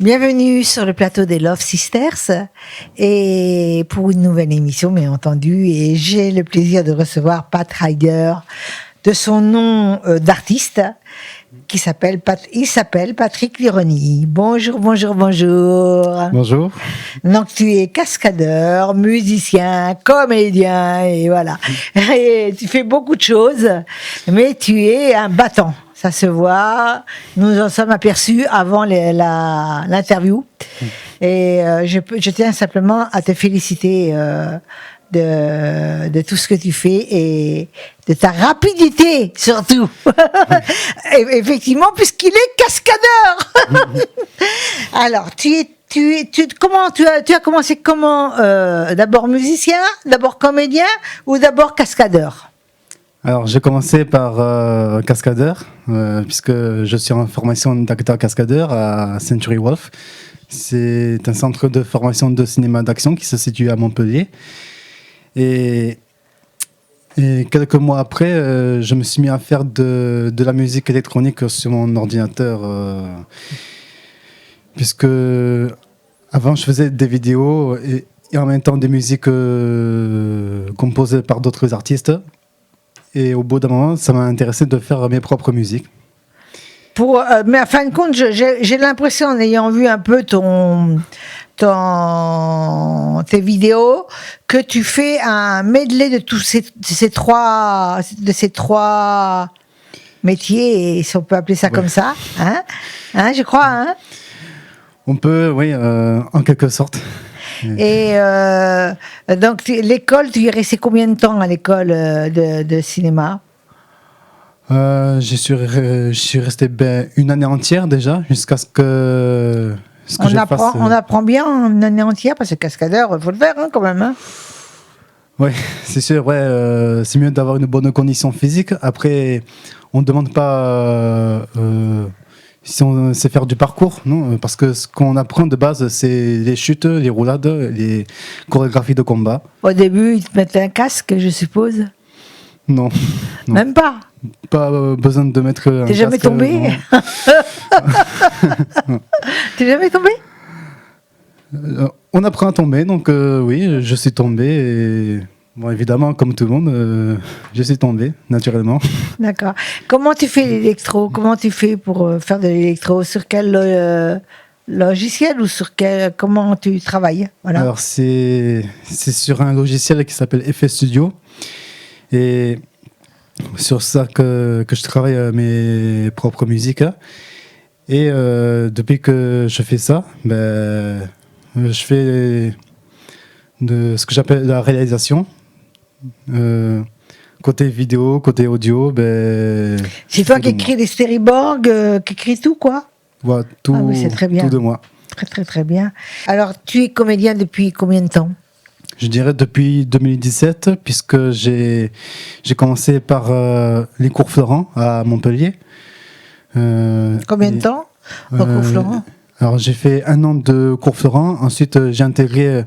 Bienvenue sur le plateau des Love Sisters et pour une nouvelle émission, bien entendu. Et j'ai le plaisir de recevoir Pat Ryder, de son nom d'artiste, il s'appelle Patrick Lironi. Bonjour. Bonjour. Donc tu es cascadeur, musicien, comédien et voilà. Et tu fais beaucoup de choses, mais tu es un battant. Ça se voit. Nous en sommes aperçus avant l'interview. Et je tiens simplement à te féliciter de tout ce que tu fais et de ta rapidité surtout. Et effectivement, puisqu'il est cascadeur. Alors, tu as commencé comment d'abord musicien, d'abord comédien ou d'abord cascadeur? Alors, j'ai commencé par cascadeur, puisque je suis en formation d'acteur cascadeur à Century Wolf. C'est un centre de formation de cinéma d'action qui se situe à Montpellier. Et quelques mois après, je me suis mis à faire de la musique électronique sur mon ordinateur, puisque avant je faisais des vidéos et en même temps des musiques composées par d'autres artistes. Et au bout d'un moment, ça m'a intéressé de faire mes propres musiques. Mais en fin de compte, j'ai l'impression, en ayant vu un peu tes vidéos, que tu fais un medley de tous ces trois métiers, si on peut appeler ça comme ça, je crois, hein. On peut, oui, en quelque sorte. Et donc l'école, tu y es resté combien de temps à l'école de cinéma? Je suis resté une année entière déjà, jusqu'à ce que on apprend bien une année entière, parce que cascadeur, il faut le faire quand même. Hein. Oui, c'est sûr, ouais, c'est mieux d'avoir une bonne condition physique. Après, on ne demande pas si on sait faire du parcours, non, parce que ce qu'on apprend de base, c'est les chutes, les roulades, les chorégraphies de combat. Au début, ils te mettent un casque, je suppose. Non. Même pas. Pas besoin de mettre un casque. T'es jamais tombé? T'es jamais tombé? On apprend à tomber, donc oui, je suis tombé. Et, bon, évidemment, comme tout le monde, je suis tombé, naturellement. D'accord. Comment tu fais l'électro? Comment tu fais pour faire de l'électro? Sur quel logiciel ou comment tu travailles? Voilà. Alors, c'est sur un logiciel qui s'appelle FL Studio. Et sur ça que je travaille mes propres musiques. Et depuis que je fais ça, je fais de ce que j'appelle la réalisation. Côté vidéo, côté audio. C'est toi qui écris les storyboards, qui écris tout, quoi? Voilà, tout, oui, c'est très bien. Tout de moi. Très, très, très bien. Alors, tu es comédien depuis combien de temps? Je dirais depuis 2017, puisque j'ai commencé par les cours Florent à Montpellier. Combien de temps au cours Florent? Alors j'ai fait 1 an de cours Florent. Ensuite, j'ai intégré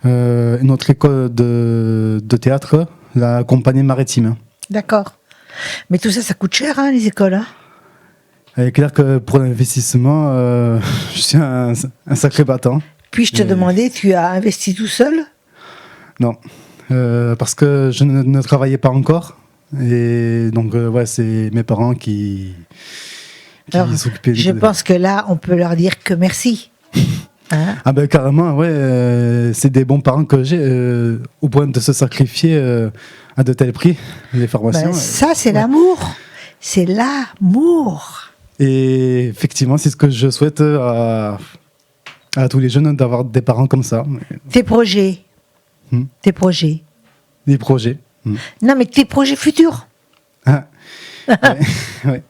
une autre école de théâtre, la Compagnie Maritime. D'accord. Mais tout ça, ça coûte cher, les écoles. Il est clair que pour l'investissement, je suis un sacré battant. Puis je te demandais, tu as investi tout seul? Non, parce que je ne travaillais pas encore. Et donc, ouais, c'est mes parents qui s'occupaient. Je pense que là, on peut leur dire que merci. Hein? Ah ben carrément, ouais, c'est des bons parents que j'ai, au point de se sacrifier à de tels prix, les formations. Ça, c'est l'amour. C'est l'amour. Et effectivement, c'est ce que je souhaite à tous les jeunes, d'avoir des parents comme ça. Tes projets. Tes projets. Des projets. Non, mais tes projets futurs. Ah, ouais.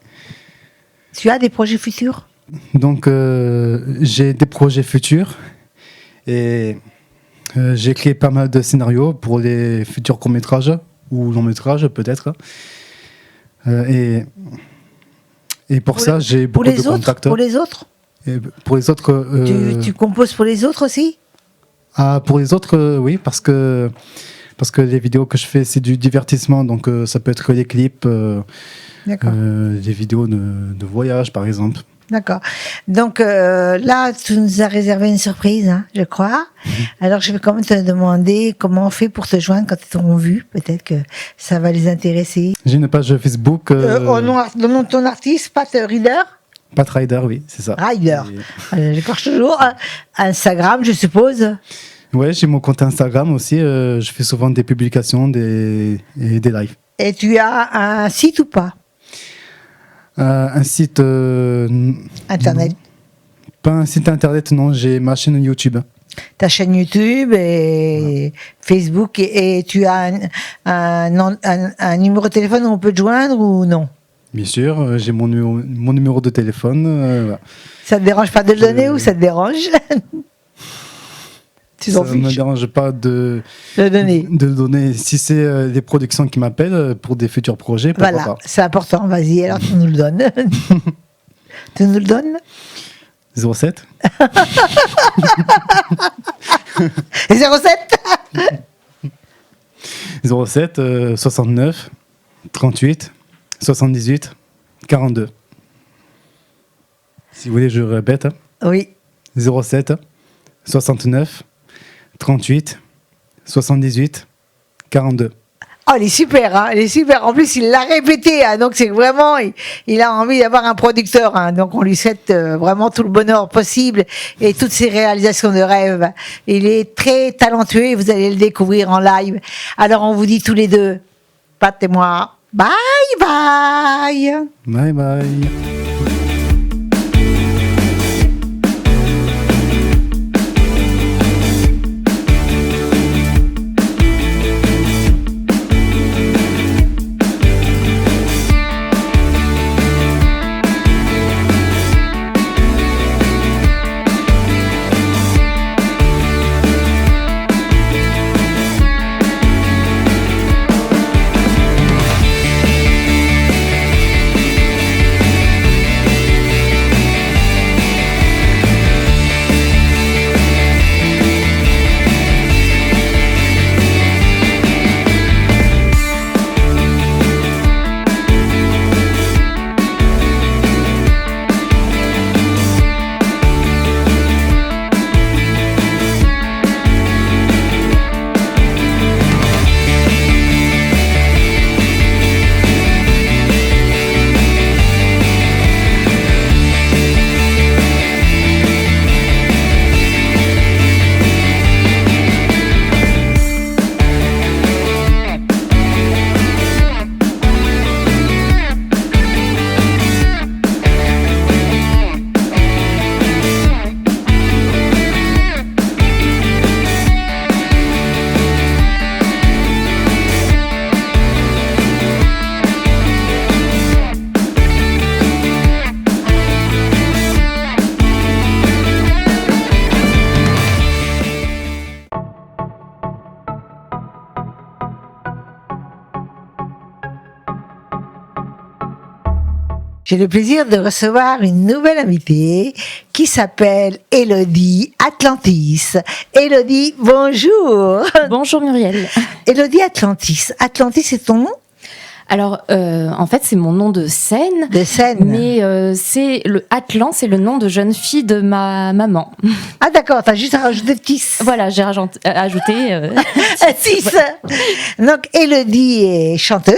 Tu as des projets futurs? Donc, j'ai des projets futurs et j'ai écrit pas mal de scénarios pour les futurs courts-métrages ou longs-métrages, peut-être. Et pour ça, j'ai beaucoup de contacts. Pour les autres? Pour les autres. Tu composes pour les autres aussi? Ah, pour les autres, oui, parce que parce que les vidéos que je fais, c'est du divertissement, donc ça peut être que des clips, des vidéos de voyage, par exemple. D'accord. Donc là, tu nous as réservé une surprise, hein, je crois. Alors, je vais quand même te demander comment on fait pour te joindre quand ils t'auront vu. Peut-être que ça va les intéresser. J'ai une page Facebook. Au nom de ton artiste, Pat Rider. Pat Rider, oui, c'est ça. Rider. J'écorche toujours. Instagram, je suppose. Ouais, j'ai mon compte Instagram aussi. Je fais souvent des publications et des lives. Et tu as un site ou pas? Un site Internet. Pas un site internet, non, j'ai ma chaîne YouTube. Ta chaîne YouTube et Facebook, et tu as un numéro de téléphone où on peut te joindre ou non? Bien sûr, j'ai mon numéro de téléphone. Voilà. Ça te dérange pas de le donner ou ça te dérange? Ça ne me dérange pas de le donner. Si c'est les productions qui m'appellent pour des futurs projets, pourquoi pas. Voilà, c'est important. Vas-y, alors tu nous le donnes. Tu nous le donnes? 07 07 69 38 78 42. Si vous voulez, je répète. Oui. 07 69 38 78 42. Oh, il est super, hein, il est super. En plus, il l'a répété, hein, donc c'est vraiment, il a envie d'avoir un producteur, hein, donc on lui souhaite vraiment tout le bonheur possible et toutes ses réalisations de rêve. Il est très talentueux et vous allez le découvrir en live. Alors on vous dit tous les deux, Pat et moi, bye bye. Bye bye. J'ai le plaisir de recevoir une nouvelle invitée qui s'appelle Élodie Atlantis. Élodie, bonjour. Bonjour Muriel. Élodie Atlantis. Atlantis, c'est ton nom? Alors, en fait, c'est mon nom de scène. De scène. Mais c'est le Atlan, c'est le nom de jeune fille de ma maman. Ah d'accord, t'as juste rajouté Tis. Voilà, j'ai ajouté Tis. Donc, Élodie est chanteuse.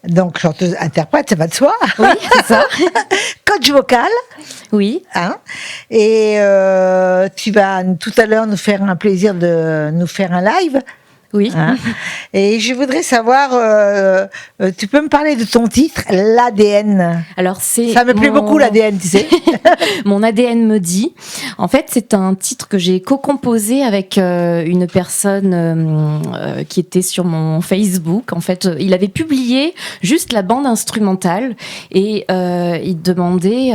Donc, chanteuse-interprète, ça va de soi. Oui, c'est ça. Coach vocal. Oui. Hein, et tu vas tout à l'heure nous faire un plaisir de nous faire un live. Oui. Hein, et je voudrais savoir, tu peux me parler de ton titre, l'ADN? Alors ça me plaît beaucoup, l'ADN, tu sais. Mon ADN me dit. En fait, c'est un titre que j'ai co-composé avec une personne qui était sur mon Facebook. En fait, il avait publié juste la bande instrumentale et il demandait,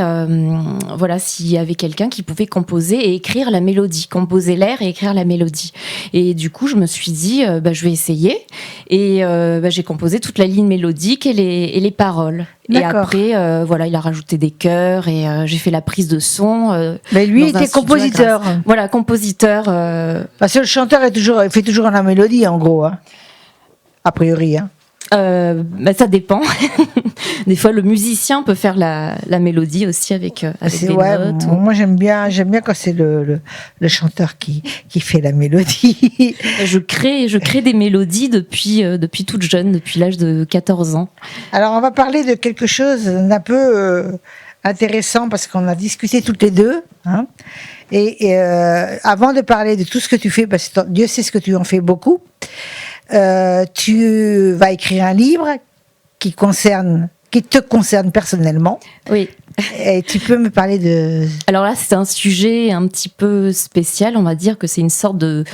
voilà, s'il y avait quelqu'un qui pouvait composer et écrire la mélodie, composer l'air et écrire la mélodie. Et du coup, je me suis dit, je vais essayer. Et j'ai composé toute la ligne mélodique et les paroles. Et D'accord. après, il a rajouté des chœurs et j'ai fait la prise de son. Mais lui dans un était studio à compositeur. Grasse. Voilà, compositeur. Parce que le chanteur il fait toujours la mélodie, en gros. Hein. A priori. Hein. Ça dépend. Des fois, le musicien peut faire la mélodie aussi avec des notes. Moi, j'aime bien quand c'est le chanteur qui fait la mélodie. Je crée des mélodies depuis toute jeune, depuis l'âge de 14 ans. Alors, on va parler de quelque chose d'un peu intéressant parce qu'on a discuté toutes les deux. Hein. Et avant de parler de tout ce que tu fais, parce que Dieu sait ce que tu en fais beaucoup, tu vas écrire un livre qui te concerne personnellement. Oui. Et tu peux me parler de... Alors là, c'est un sujet un petit peu spécial. On va dire que c'est une sorte de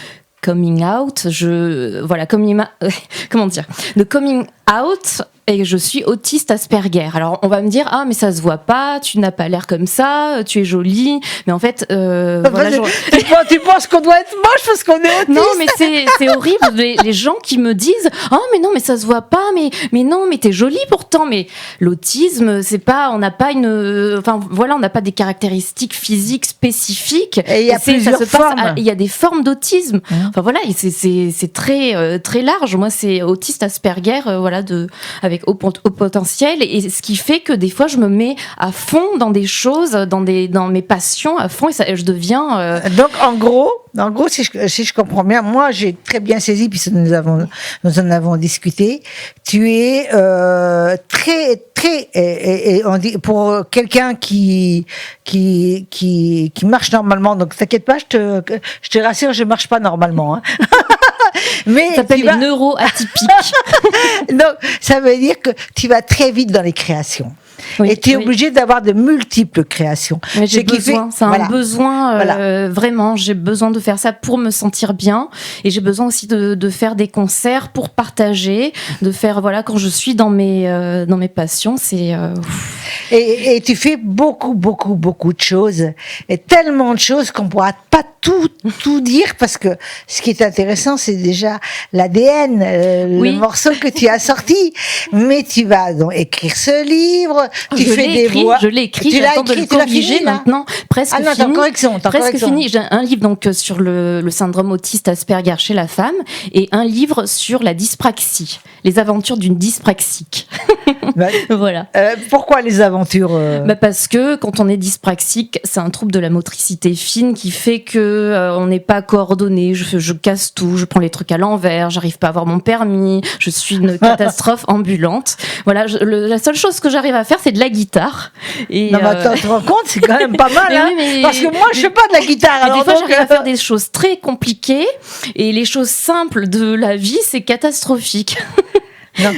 coming out. Comment dire ? De coming out. Et je suis autiste Asperger. Alors on va me dire mais ça se voit pas, tu n'as pas l'air comme ça, tu es jolie, mais en fait tu penses qu'on doit être moche parce qu'on est autiste. Non mais c'est horrible les gens qui me disent mais non mais ça se voit pas, mais non mais t'es jolie pourtant, mais l'autisme c'est pas, on n'a pas on n'a pas des caractéristiques physiques spécifiques. Et il y a plusieurs formes. Il y a des formes d'autisme. Enfin voilà, c'est très très large. Moi c'est autiste Asperger avec au potentiel, et ce qui fait que des fois je me mets à fond dans des choses, dans mes passions à fond, et je deviens Donc en gros si je comprends bien, moi j'ai très bien saisi puisque nous en avons discuté, tu es très très et on dit pour quelqu'un qui marche normalement, donc t'inquiète pas, je te rassure, je marche pas normalement hein. Mais ça s'appelle les neuroatypiques. Donc, ça veut dire que tu vas très vite dans les créations. Oui, et tu es obligé d'avoir de multiples créations. Mais j'ai besoin, c'est un besoin, vraiment, j'ai besoin de faire ça pour me sentir bien, et j'ai besoin aussi de faire des concerts pour partager, de faire, quand je suis dans mes passions, c'est... Et tu fais beaucoup, beaucoup, beaucoup de choses, et tellement de choses qu'on ne pourra pas tout dire, parce que ce qui est intéressant, c'est déjà l'ADN, le morceau que tu as sorti, mais tu vas donc écrire ce livre, tu fais des voix. Je l'ai écrit, j'attends de le corriger maintenant, presque fini. T'as correction. Fini. J'ai un livre donc sur le syndrome autiste Asperger chez la femme, et un livre sur la dyspraxie, les aventures d'une dyspraxique. Voilà. Pourquoi les aventures Parce que quand on est dyspraxique, c'est un trouble de la motricité fine qui fait que on n'est pas coordonné. Je casse tout, je prends les trucs à l'envers, j'arrive pas à avoir mon permis, je suis une catastrophe ambulante. Voilà, la seule chose que j'arrive à faire, c'est de la guitare. Et non, mais attends, tu te rends compte, c'est quand même pas mal, hein, parce que moi, je fais pas de la guitare. Alors des fois, j'arrive à faire des choses très compliquées, et les choses simples de la vie, c'est catastrophique. Non,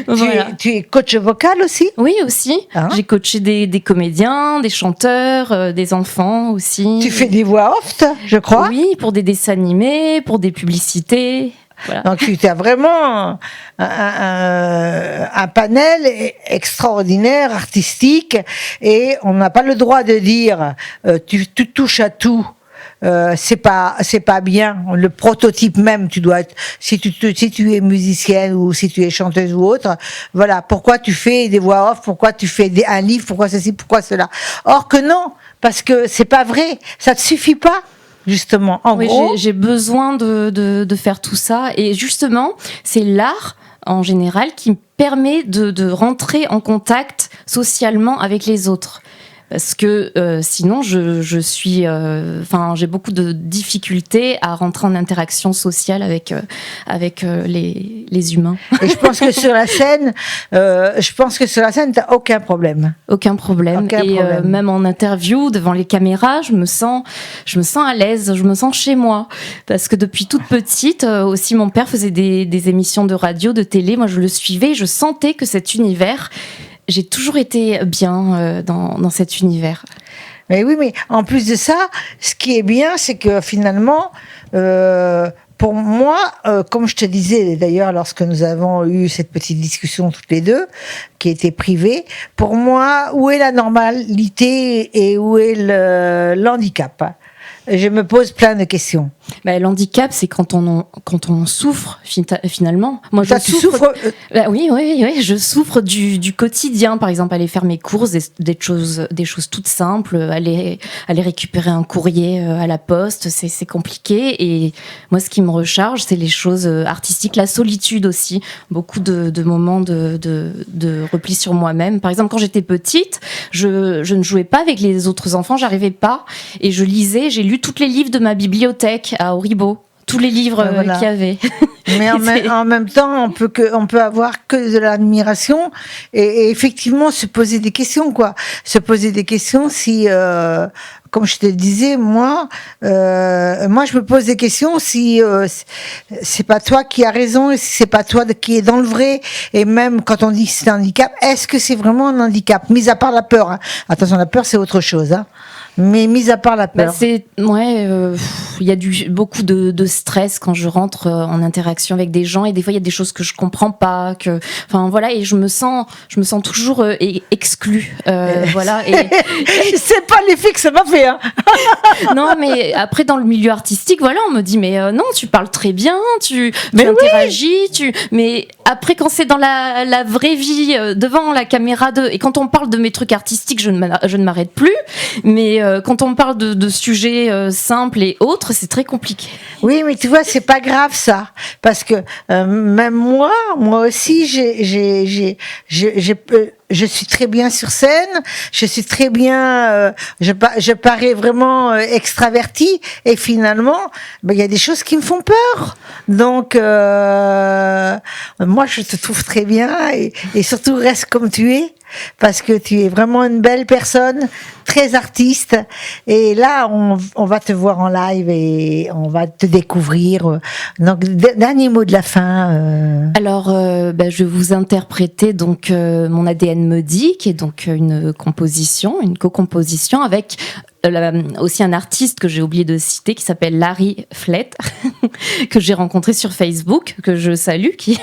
tu es coach vocal aussi ? Oui, aussi. J'ai coaché des comédiens, des chanteurs, des enfants aussi. Tu fais des voix off, je crois ? Oui, pour des dessins animés, pour des publicités. Voilà. Donc tu as vraiment un panel extraordinaire, artistique, et on n'a pas le droit de dire tu touches à tout. C'est pas bien. Le prototype même, tu dois être, si tu es musicienne ou si tu es chanteuse ou autre, voilà. Pourquoi tu fais des voix off? Pourquoi tu fais un livre? Pourquoi ceci? Pourquoi cela? Or que non, parce que c'est pas vrai. Ça te suffit pas. Justement, en gros, j'ai besoin de faire tout ça, et justement, c'est l'art en général qui me permet de rentrer en contact socialement avec les autres. Parce que sinon, je suis, j'ai beaucoup de difficultés à rentrer en interaction sociale avec les humains. Et je pense que sur la scène, t'as aucun problème. Aucun problème. Même en interview, devant les caméras, je me sens à l'aise, je me sens chez moi. Parce que depuis toute petite, aussi mon père faisait des émissions de radio, de télé. Moi, je le suivais, je sentais que cet univers, j'ai toujours été bien dans cet univers. Mais oui, mais en plus de ça, ce qui est bien, c'est que finalement, pour moi, comme je te disais d'ailleurs lorsque nous avons eu cette petite discussion toutes les deux, qui était privée, pour moi, où est la normalité et où est le handicap ? Je me pose plein de questions. L'handicap, c'est quand on souffre finalement. Moi, Toi, tu souffres. Oui, je souffre du quotidien. Par exemple, aller faire mes courses, des choses toutes simples, aller récupérer un courrier à la poste, c'est compliqué. Et moi, ce qui me recharge, c'est les choses artistiques, la solitude aussi. Beaucoup de moments de repli sur moi-même. Par exemple, quand j'étais petite, je ne jouais pas avec les autres enfants, j'arrivais pas, et je lisais. J'ai lu tous les livres de ma bibliothèque à Auribeau, tous les livres qu'il y avait. Mais en même temps, on peut avoir que de l'admiration et effectivement se poser des questions, quoi. Se poser des questions si, comme je te disais, moi, je me pose des questions si c'est pas toi qui as raison, et si c'est pas toi qui est dans le vrai. Et même quand on dit que c'est un handicap, est-ce que c'est vraiment un handicap, mis à part la peur, hein. Attention, la peur c'est autre chose, hein. Mais mis à part la peur. Il y a beaucoup de stress quand je rentre en interaction avec des gens, et des fois il y a des choses que je comprends pas, et je me sens toujours exclue, voilà. Et c'est pas l'effet que ça m'a fait, hein. Non, mais après dans le milieu artistique, voilà, on me dit mais non, tu parles très bien, tu Mais interagis, mais après quand c'est dans la vraie vie, devant la caméra et quand on parle de mes trucs artistiques, je ne m'arrête plus, mais quand on parle de sujets simples et autres, c'est très compliqué. Oui, mais tu vois, c'est pas grave ça, parce que même moi aussi, je suis très bien sur scène, je suis très bien, je parais vraiment extravertie, et finalement, il y a des choses qui me font peur. Donc, moi, je te trouve très bien, et surtout reste comme tu es. Parce que tu es vraiment une belle personne, très artiste. Et là, on va te voir en live et on va te découvrir. Donc, dernier mot de la fin. Alors, je vais vous interpréter donc Mon ADN me dit, qui est donc une co-composition avec aussi un artiste que j'ai oublié de citer, qui s'appelle Larry Flett, que j'ai rencontré sur Facebook, que je salue, qui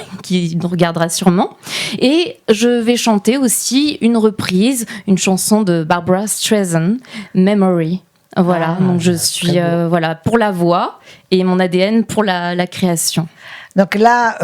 nous regardera sûrement. Et je vais chanter aussi une chanson de Barbra Streisand, Memory. Voilà, donc je suis pour la voix, et mon ADN pour la création. Donc là,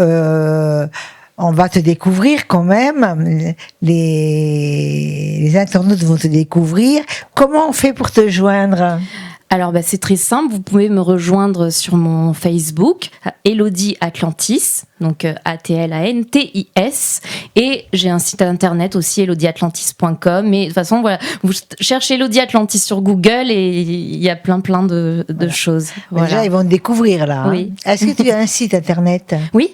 on va te découvrir quand même, les internautes vont te découvrir. Comment on fait pour te joindre ? Alors c'est très simple, vous pouvez me rejoindre sur mon Facebook, Elodie Atlantis, donc ATLANTIS, et j'ai un site internet aussi, elodieatlantis.com, et de toute façon voilà, vous cherchez Elodie Atlantis sur Google et il y a plein de choses. Voilà. Déjà ils vont te découvrir là. Oui. Hein. Est-ce que tu as un site internet ? Oui.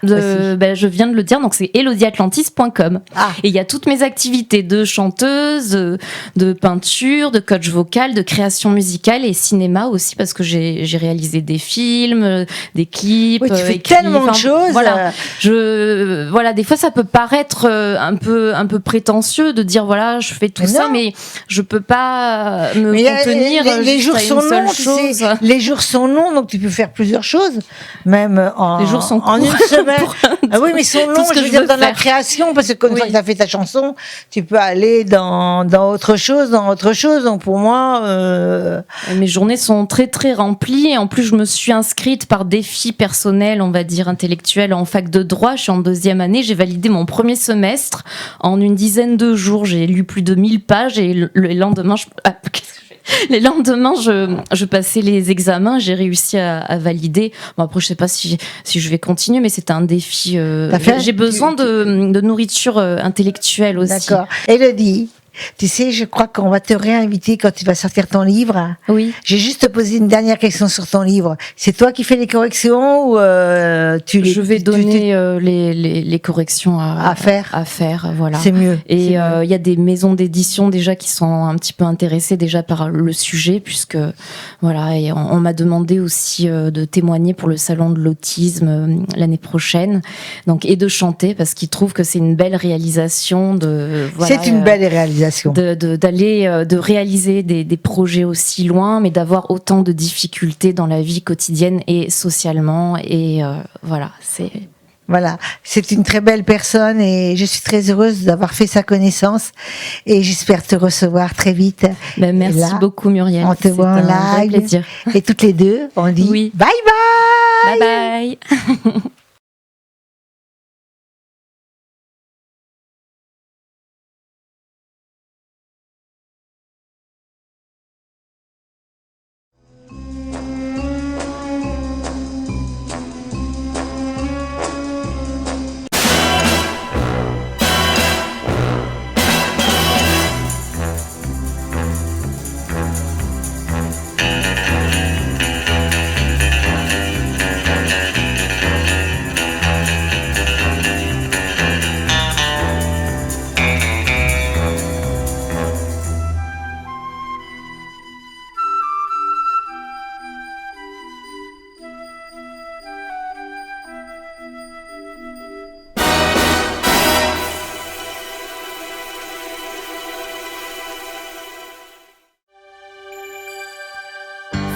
Je viens de le dire, donc c'est elodieatlantis.com. Et il y a toutes mes activités de chanteuse, de peinture, de coach vocal, de création musicale et cinéma aussi, parce que j'ai réalisé des films, des clips. Oui, tu fais tellement de choses. Voilà, des fois ça peut paraître un peu prétentieux de dire voilà, je fais tout ça, mais je peux pas me contenir. Les jours sont longs, les jours sont longs, donc tu peux faire plusieurs choses, même les jours sont en une semaine. Ah oui, mais ils sont longs, je veux dire, dans la création, parce que quand tu as fait ta chanson, tu peux aller dans autre chose. Donc pour moi... Mes journées sont très très remplies, et en plus je me suis inscrite par défi personnel, on va dire intellectuel, en fac de droit. Je suis en 2e année, j'ai validé mon premier semestre en une dizaine de jours. J'ai lu plus de 1000 pages, et le lendemain... Les lendemains, je passais les examens, j'ai réussi à valider. Bon, après, je sais pas si je vais continuer, mais c'était un défi. J'ai besoin de nourriture intellectuelle aussi. D'accord. Elodie, tu sais, je crois qu'on va te réinviter quand tu vas sortir ton livre. Oui. J'ai juste posé une dernière question sur ton livre. C'est toi qui fais les corrections ou Je vais donner les corrections à faire. Voilà. C'est mieux. Et il y a des maisons d'édition déjà qui sont un petit peu intéressées déjà par le sujet, puisque voilà, et on m'a demandé aussi de témoigner pour le salon de l'autisme l'année prochaine, donc, et de chanter, parce qu'ils trouvent que c'est une belle réalisation c'est une belle réalisation. De réaliser des projets aussi loin, mais d'avoir autant de difficultés dans la vie quotidienne et socialement. Et voilà, c'est Voilà, c'est une très belle personne et je suis très heureuse d'avoir fait sa connaissance et j'espère te recevoir très vite. Merci beaucoup Muriel. On te voit en live. Plaisir. Et toutes les deux, on dit oui. Bye bye. Bye bye.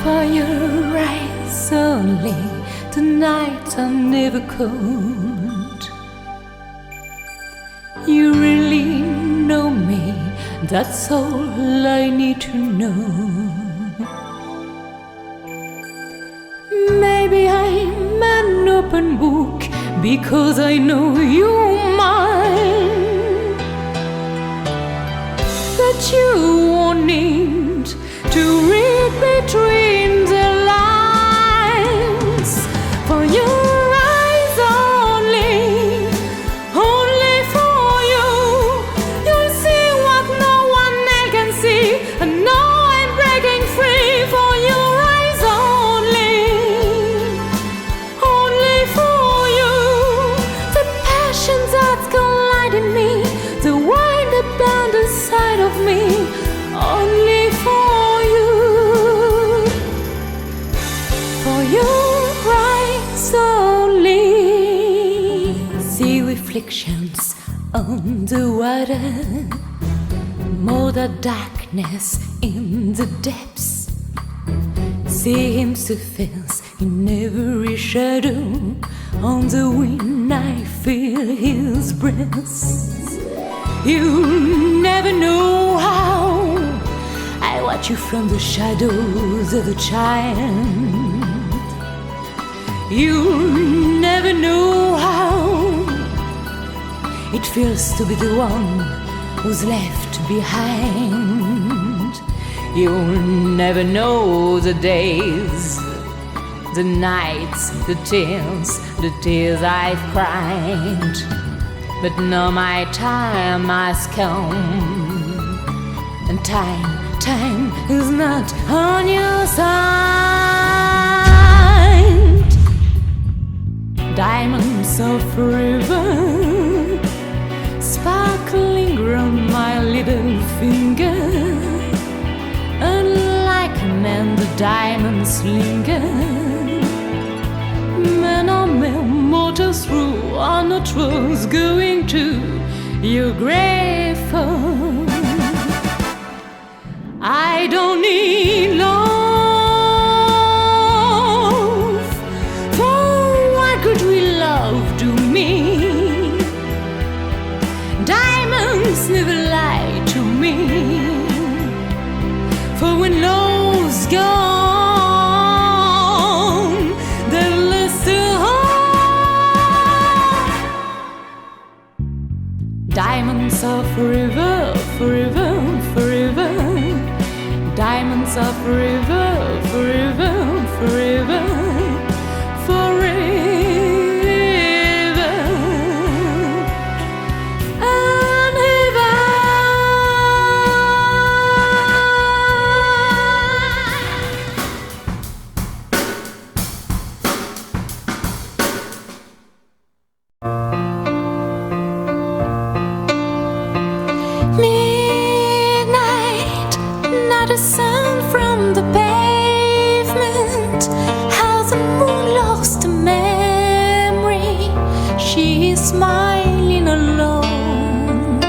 For your eyes only, the nights are never cold. You really know me, that's all I need to know. Maybe I'm an open book because I know you're mine, but you won't need to read between the lines. For your eyes only, only for you, you'll see what no one else can see. And now I'm breaking free. For your eyes only for you, the passion that's colliding me, the wind up down the side of me, only for you, for your eyes only. See reflections on the water, more the darkness in the depths. See him surface in every shadow, on the wind I feel his breath. You never know how I watch you from the shadows of a child. You never know how it feels to be the one who's left behind. You'll never know the days, the nights, the tears I've cried. But now my time has come, and time is not on your side. Diamonds of forever, sparkling round my little finger. Unlike men, the diamonds linger. Men are men, mortals through are not words going to your grave. I don't need love, for what could we love to me? Diamonds never lie to me, for when love's gone, then let's still hold. Diamonds are forever, forever, forever. Diamonds are forever, forever, forever, forever and ever. Midnight, not a sound from the pavement. How the moon lost a memory. She is smiling alone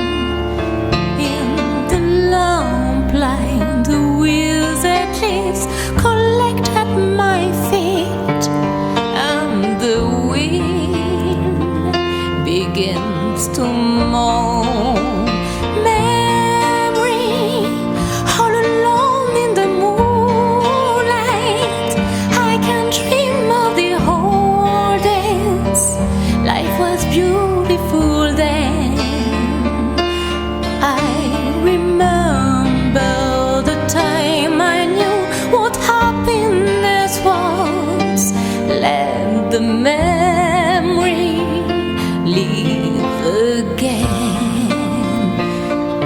in the lamplight. The withered leaves collect at my feet, and the wind memory live again.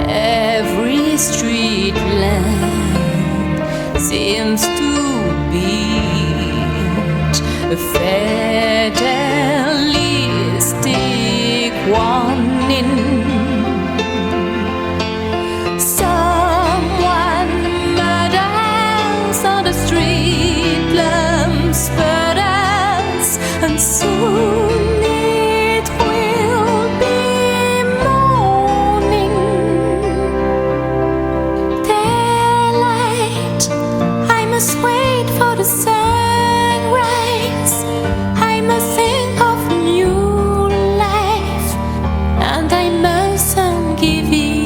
Every street lamp seems to beat a fatalistic warning. Someone murders on the street, lamps burdens, and soon it will be morning. Daylight, I must wait for the sunrise. I must think of new life, and I mustn't give in.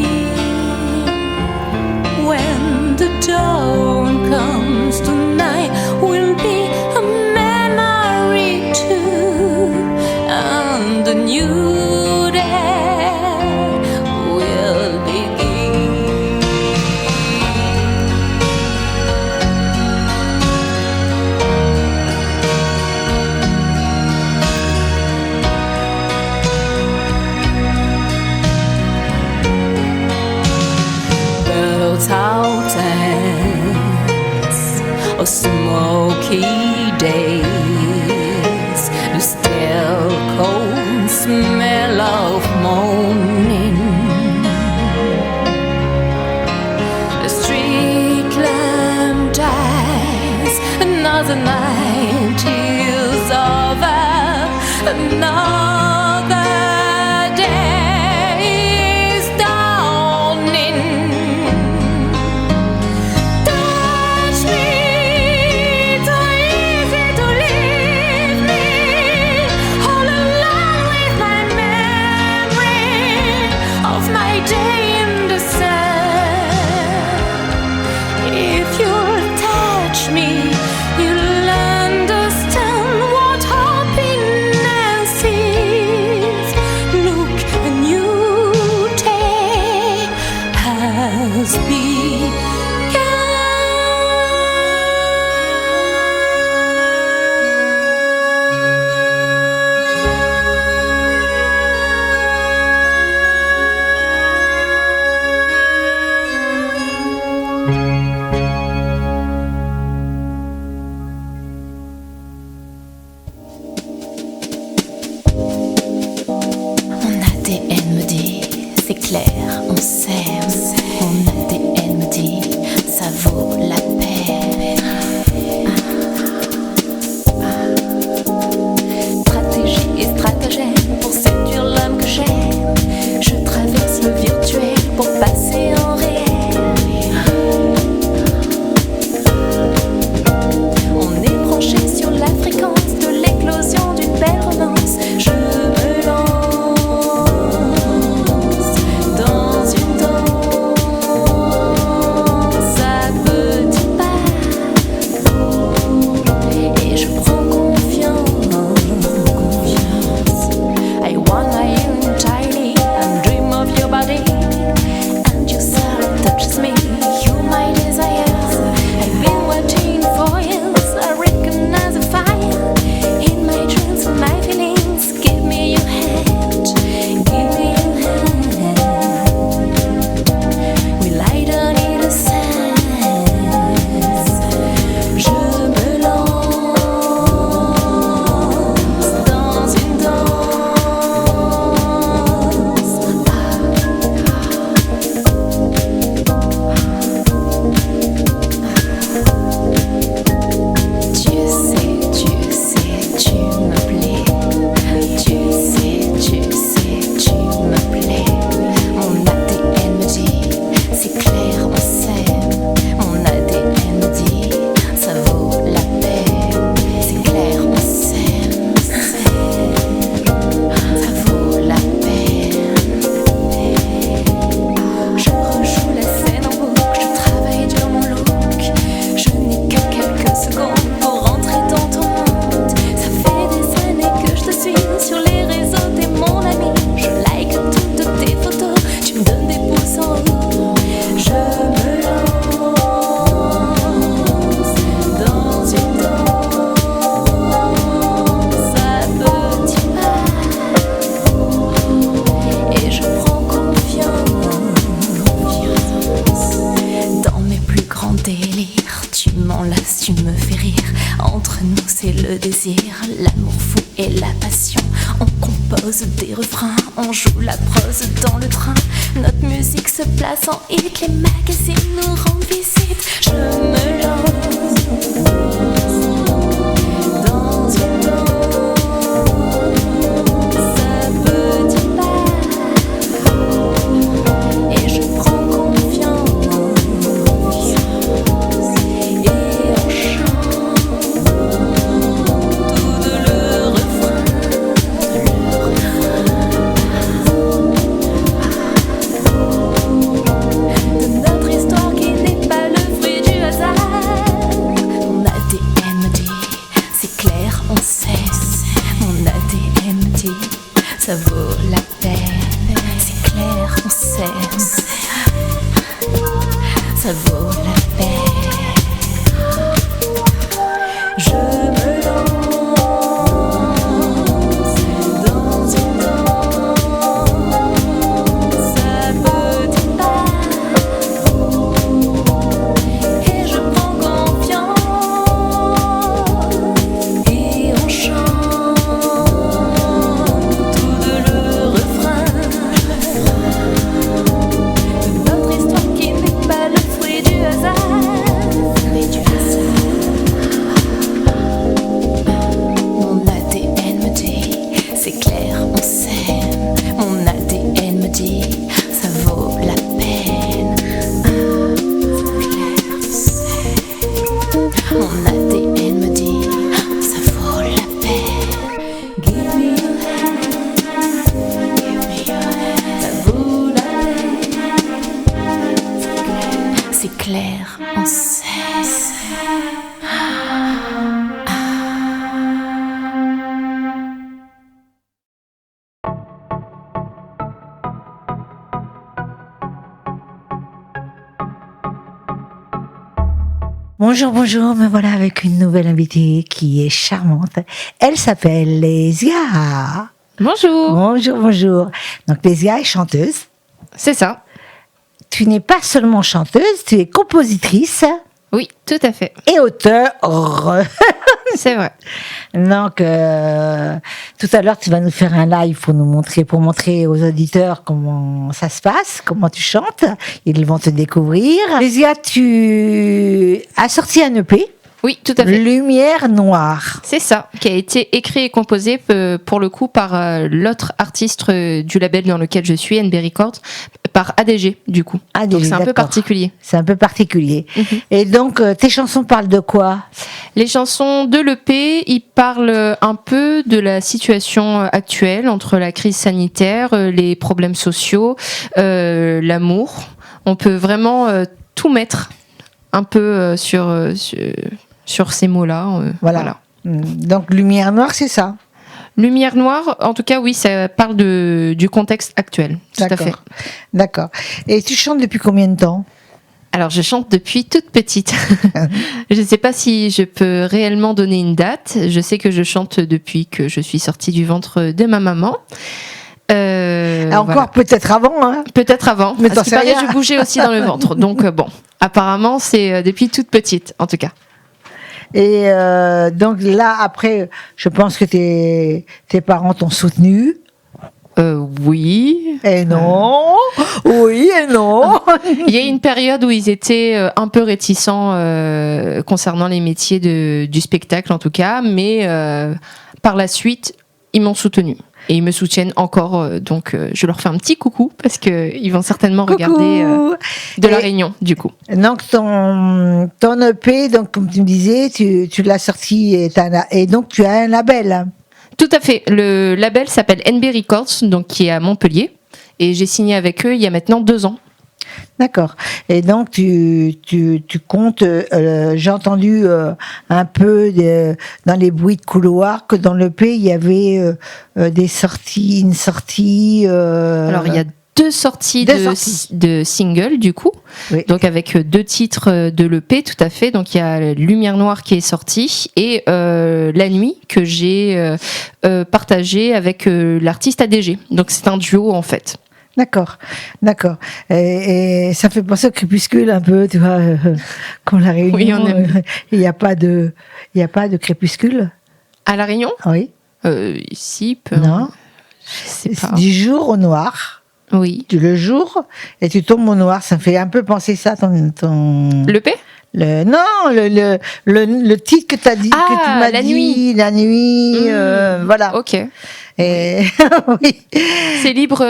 When the dawn comes, tonight will be a memory too, and a new day will begin. Birds out ends or smoky days, the stale cold smell of morning. The street lamp dies, another night is over, another day is dawning. Touch me, too easy to leave me all alone with my memory of my day in the sun. If you'll touch me, you'll understand what happiness is. t'enlaces, tu me fais rire. Entre nous, c'est le désir, l'amour fou et la passion. On compose des refrains, on joue la prose dans le train. Notre musique se place en hit, les magazines nous rendent visite. Je me lance dans une danse à petits pas et je prends confiance et on chante tout le refrain. De notre histoire qui n'est pas le fruit du hasard. Mon ADN me dit, c'est clair, on sait. Mon ADN me dit, ça vaut la peine. C'est clair, on sait. Ça vaut la peine. Je me lance dans une danse à petits pas et je prends confiance et on chante tout le refrain de notre histoire qui n'est pas le fruit du hasard. Mon ADN me dit, c'est clair, on s'aime. Mon ADN me dit, ça vaut la peine. C'est clair, on s'aime. Mon ADN me dit, ça vaut la peine. Give me your hand, give me your hand. Ça vaut la peine. C'est clair, on sait. Bonjour, bonjour, me voilà avec une nouvelle invitée qui est charmante. Elle s'appelle Lésia. Bonjour. Bonjour, bonjour. Donc Lésia est chanteuse. C'est ça. Tu n'es pas seulement chanteuse, tu es compositrice Oui, tout à fait. et auteure. C'est vrai. Donc, tout à l'heure, tu vas nous faire un live pour montrer aux auditeurs comment ça se passe, comment tu chantes. Ils vont te découvrir. Lésia, tu as sorti un EP, Oui, tout à fait. Lumière Noire. C'est ça, qui a été écrit et composé pour le coup par l'autre artiste du label dans lequel je suis, NB Records, par ADG du coup. ADG, Donc c'est un peu d'accord. particulier. C'est un peu particulier. Et donc, tes chansons parlent de quoi? Les chansons de l'EP, ils parlent un peu de la situation actuelle entre la crise sanitaire, les problèmes sociaux, l'amour. On peut vraiment tout mettre un peu sur ces mots-là. Voilà. Donc, Lumière Noire, c'est ça. Lumière noire, en tout cas, oui, ça parle du contexte actuel. Tout à fait. D'accord. Et tu chantes depuis combien de temps? Alors, je chante depuis toute petite. Je ne sais pas si je peux réellement donner une date. Je sais que je chante depuis que je suis sortie du ventre de ma maman. Encore Voilà. peut-être avant, hein. Peut-être avant. Mais À t'en ce qui sais paraît, rien. je bougeais aussi dans le ventre. Donc, bon, apparemment, c'est depuis toute petite, en tout cas. Et donc là, après, je pense que tes parents t'ont soutenu. Oui. Et non. Oui et non. Il y a une période où ils étaient un peu réticents concernant les métiers du spectacle, en tout cas. Mais par la suite, ils m'ont soutenu. Et ils me soutiennent encore. Donc, je leur fais un petit coucou parce qu'ils vont certainement regarder de la Et- Réunion, du coup. Donc ton EP, donc comme tu me disais, tu l'as sorti et donc tu as un label. Tout à fait. Le label s'appelle NB Records, donc qui est à Montpellier. Et j'ai signé avec eux il y a maintenant 2 ans. D'accord. Et donc tu comptes, j'ai entendu un peu dans les bruits de couloir que dans l'EP il y avait une sortie. Alors, il y a 2 sorties de singles, du coup. Oui. Donc, avec 2 titres de l'EP, tout à fait. Donc, il y a Lumière Noire qui est sortie et La Nuit que j'ai partagé avec l'artiste ADG. Donc, c'est un duo, en fait. D'accord, d'accord. Et ça fait penser au crépuscule un peu, tu vois, comme la Réunion. Oui, on aime. Il n'y a pas de crépuscule. À La Réunion Oui. Ici, Non. je sais pas. C'est du jour au noir. Oui. Le jour et tu tombes au noir. Ça me fait un peu penser ça ton... Le P le titre que tu as dit, Ah, que tu m'as la dit, nuit. la nuit, voilà. Ok. Et oui. C'est libre.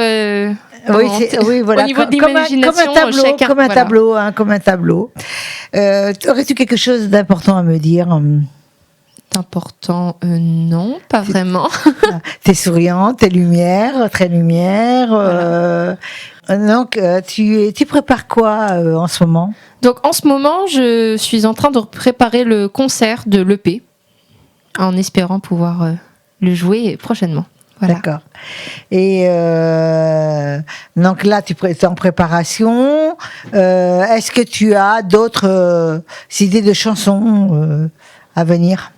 Oui, oui, voilà. Au niveau de comme l'imagination, un tableau, chacun. comme un voilà. tableau, hein, comme un tableau. Aurais-tu quelque chose d'important à me dire? Important, non, pas vraiment. T'es souriante, t'es lumière, très lumière. Donc, tu prépares quoi en ce moment? Donc en ce moment, je suis en train de préparer le concert de l'EP, en espérant pouvoir le jouer prochainement. Voilà. D'accord. Et donc là, tu es en préparation. Est-ce que tu as d'autres idées de chansons à venir?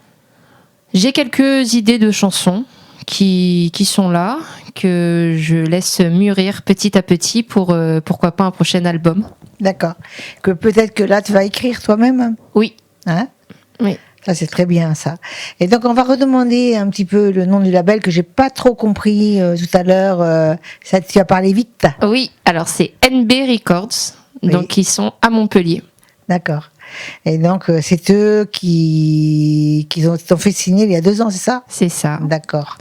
J'ai quelques idées de chansons qui sont là, que je laisse mûrir petit à petit pour pourquoi pas un prochain album. D'accord. Que peut-être que là, tu vas écrire toi-même. Oui. Hein? Oui. Ça, c'est très bien, ça. Et donc, on va redemander un petit peu le nom du label que j'ai pas trop compris tout à l'heure. Ça, tu as parlé vite. Oui, alors c'est NB Records, Oui. donc ils sont à Montpellier. D'accord. Et donc, c'est eux qui t'ont fait signer il y a 2 ans, c'est ça? C'est ça. D'accord.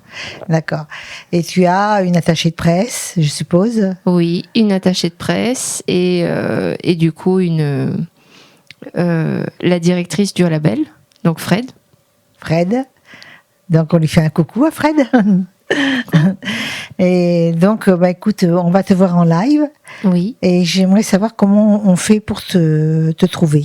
D'accord. Et tu as une attachée de presse, je suppose? Oui, une attachée de presse et du coup la directrice du label, donc Fred. Fred. Donc, on lui fait un coucou à Fred. Et donc, écoute, on va te voir en live. Oui. Et j'aimerais savoir comment on fait pour te trouver.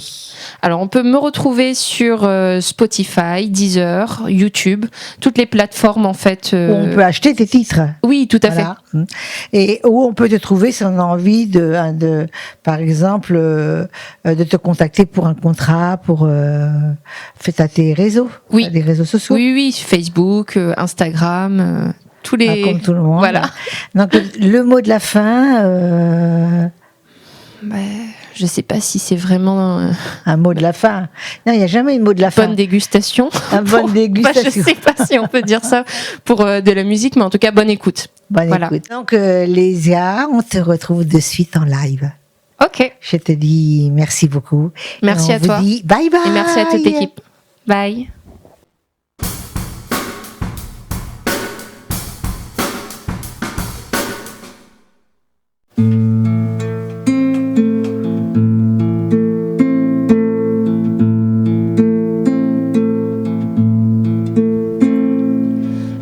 Alors, on peut me retrouver sur Spotify, Deezer, YouTube, toutes les plateformes en fait. Où on peut acheter tes titres. Oui, tout à Voilà. Et où on peut te trouver si on a envie par exemple, de te contacter pour un contrat, pour fait à tes réseaux, Oui. à des réseaux fait. sociaux. Oui, oui, Facebook, Instagram, tous les. Comme tout le monde. Voilà. Donc le mot de la fin, Je sais pas si c'est vraiment un mot de la fin. Non, il n'y a jamais une mot de la fin. bonne dégustation. Une bonne dégustation. Je sais pas si on peut dire ça pour de la musique, mais en tout cas, bonne écoute. Bonne Voilà. écoute. Donc Lésia, on te retrouve de suite en live. Ok. Je te dis merci beaucoup. Merci Et on à vous toi. dit bye bye. Et merci à toute l'équipe. Bye.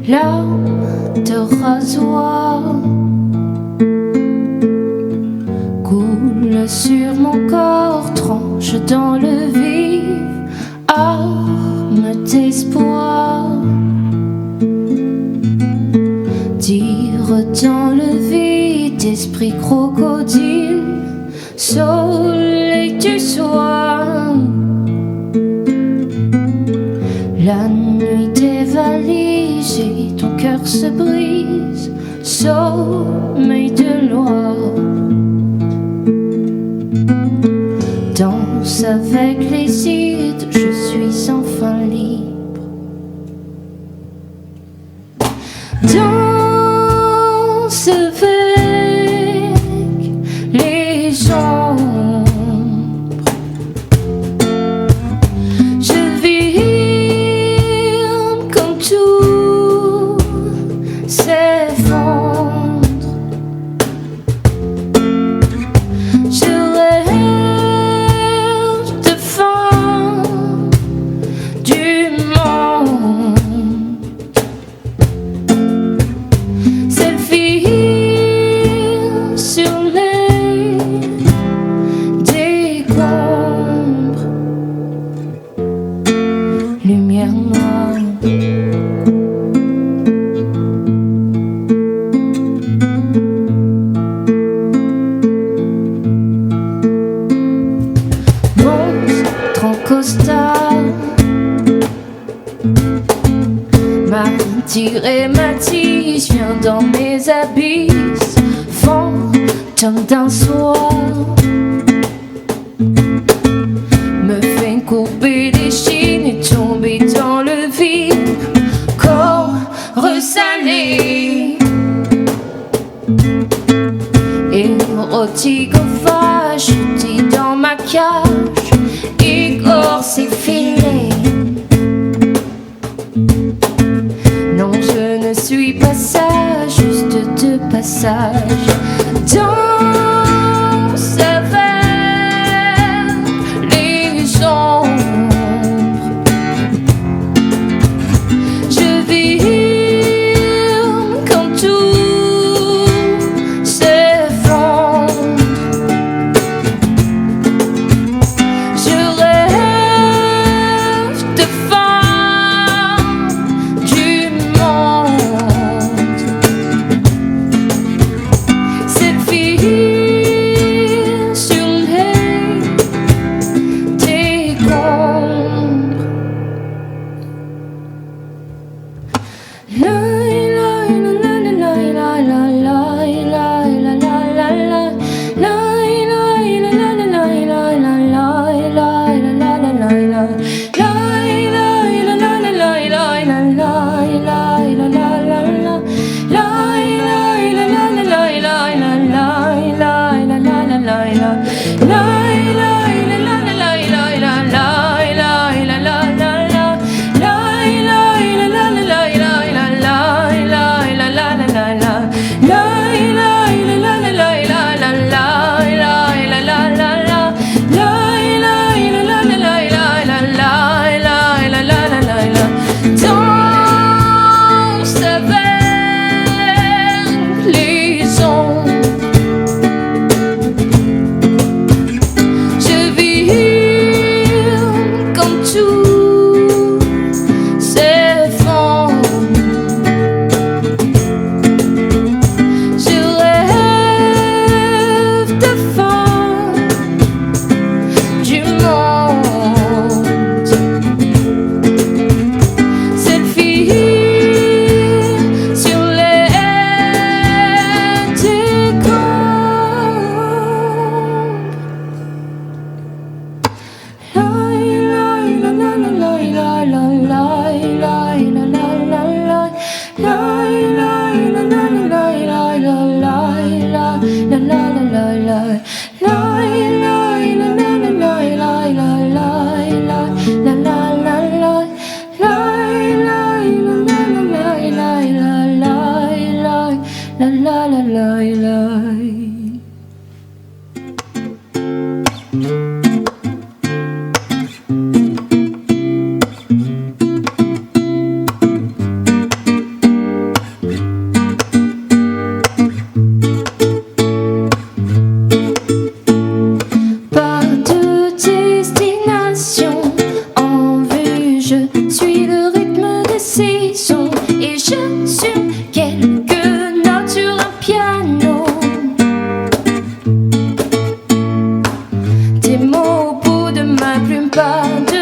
Lame de rasoir coule sur mon corps, tranche dans le vif, arme d'espoir. Tire dans le vide, esprit crocodile, soleil du soir. La nuit dévalise et ton cœur se brise, sommeil de loi. Danse avec les ides, je suis enfin libre. Danse avec les ombres. Je vis comme tout s'effondre. Je rêve de fin du monde. Selfie sur les décombres. Lumière noire. Monstre en costard m'a tiré ma tige, viens dans mes abysses, fond comme d'un soir, me fait courber des chines et tomber dans le vide, corps ressalé, éroticophage, jeté dans ma cage, écorce effilée. Non, je ne suis pas ça, juste de passage dans sa vers les ombres. Je vis quand tout s'effondre. Je rêve de fin du monde. Selfie sur les décombres. La la la la la la la la la la la la la. La la la la la la la la la la la la la la. La la la la la la la la la la la la la. La la la la la la la la la la la la la. La la la la la la la la la la la la. La la la la la la la la la la la la la. La la la la la la la la la la la la la. La la la la la la la la la la la la la. Dans sa vers les ombres. Je vis comme tout s'effondre. Je rêve de fin du monde. Selfie sur les décombres. La la la la la la la la la la la la la la. La la la la la la la la la la la la la la. La la la la la la la la la la la la la la. La la la la la la la la la la la. Pas de destination en vue, je suis le rythme des saisons et j'assume quelques notes sur un piano. Des mots au bout de ma plume, pas de